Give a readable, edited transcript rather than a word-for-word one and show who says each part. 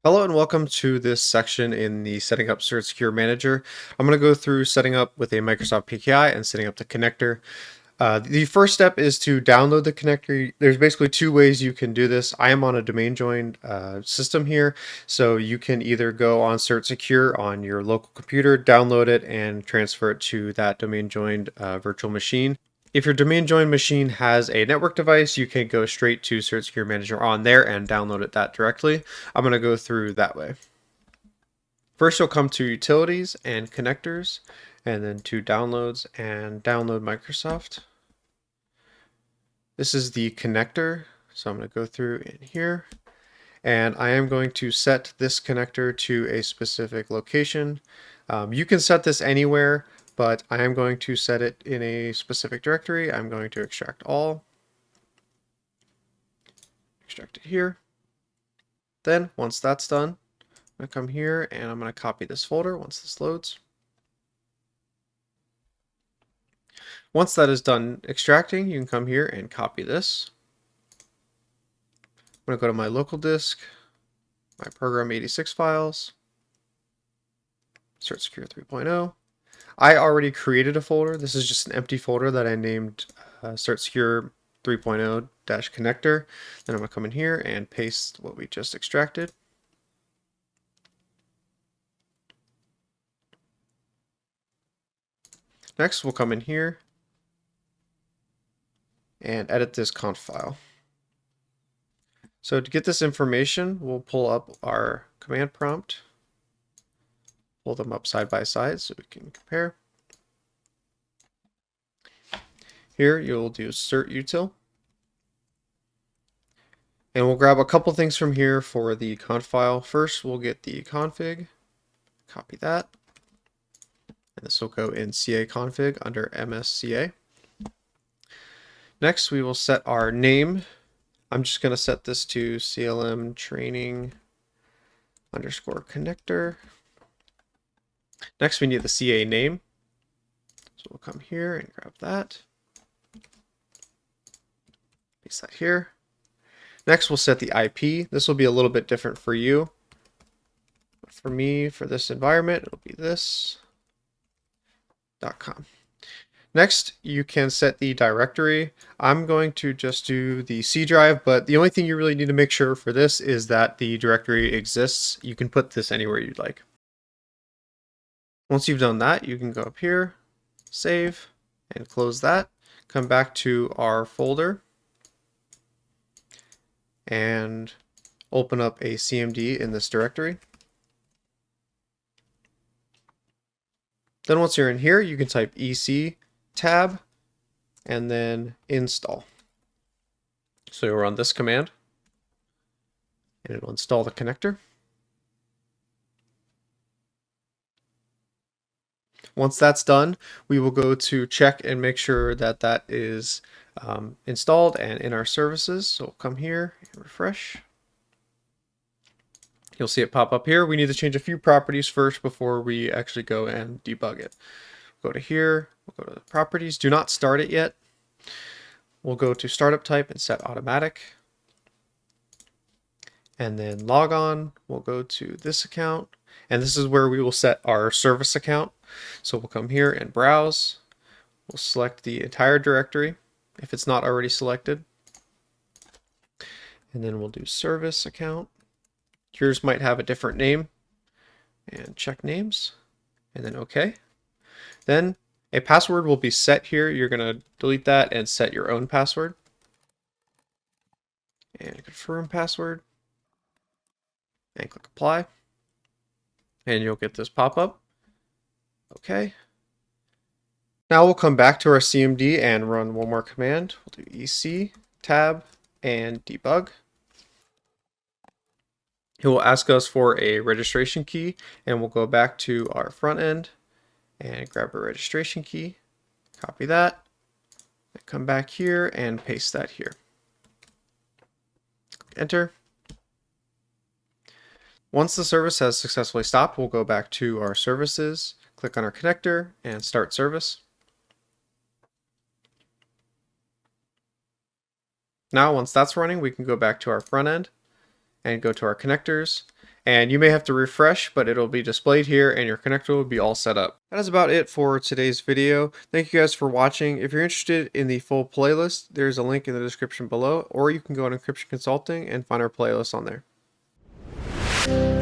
Speaker 1: Hello and welcome to this section in the Setting Up CertSecure Manager. I'm going to go through setting up with a Microsoft PKI and setting up the connector. The first step is to download the connector. There's basically two ways you can do this. I am on a domain joined system here, so you can either go on CertSecure on your local computer, download it, and transfer it to that domain joined virtual machine. If your domain joined machine has a network device, you can go straight to CertSecure Manager on there and download it that directly. I'm going to go through that way. First, you'll come to Utilities and Connectors, and then to Downloads and Download Microsoft. This is the connector, so I'm going to go through in here, and I am going to set this connector to a specific location. You can set this anywhere, but I am going to set it in a specific directory. I'm going to extract all, extract it here. Then once that's done, I'm going to come here and I'm going to copy this folder once this loads. Once that is done extracting, you can come here and copy this. I'm going to go to my local disk, my program 86 files, CertSecure 3.0. I already created a folder. This is just an empty folder that I named CertSecure 3.0-connector. Then I'm going to come in here and paste what we just extracted. Next, we'll come in here and edit this conf file. So to get this information, we'll pull up our command prompt, pull them up side by side so we can compare. Here you'll do certutil. And we'll grab a couple things from here for the conf file. First, we'll get the config, copy that. And this will go in CA config under MSCA. Next, we will set our name. I'm just going to set this to CLM training underscore connector. Next, we need the CA name. So we'll come here and grab that. Paste that here. Next, we'll set the IP. This will be a little bit different for you. But for me, for this environment, it'll be this.com. Next, you can set the directory. I'm going to just do the C drive, but the only thing you really need to make sure for this is that the directory exists. You can put this anywhere you'd like. Once you've done that, you can go up here, save, and close that. Come back to our folder and open up a CMD in this directory. Then once you're in here, you can type EC tab and then install. So you'll run this command and it'll install the connector. Once that's done, we will go to check and make sure that that is installed and in our services. So we'll come here and refresh. You'll see it pop up here. We need to change a few properties first before we actually go and debug it. Go to here, we'll go to the properties. Do not start it yet. We'll go to startup type and set automatic. And then log on, we'll go to this account. And this is where we will set our service account. So we'll come here and browse. We'll select the entire directory if it's not already selected. And then we'll do service account. Yours might have a different name. And check names. And then OK. Then a password will be set here. You're going to delete that and set your own password. And confirm password. And click apply. And you'll get this pop up. Okay. Now we'll come back to our CMD and run one more command. We'll do EC, tab, and debug. It will ask us for a registration key, and we'll go back to our front end and grab a registration key, copy that, and come back here and paste that here. Enter. Once the service has successfully stopped, we'll go back to our services, click on our connector, and start service. Now, once that's running, we can go back to our front end and go to our connectors And you may have to refresh, but it'll be displayed here and your connector will be all set up. That is about it for today's video. Thank you guys for watching. If you're interested in the full playlist, there's a link in the description below, or you can go on Encryption Consulting and find our playlist on there.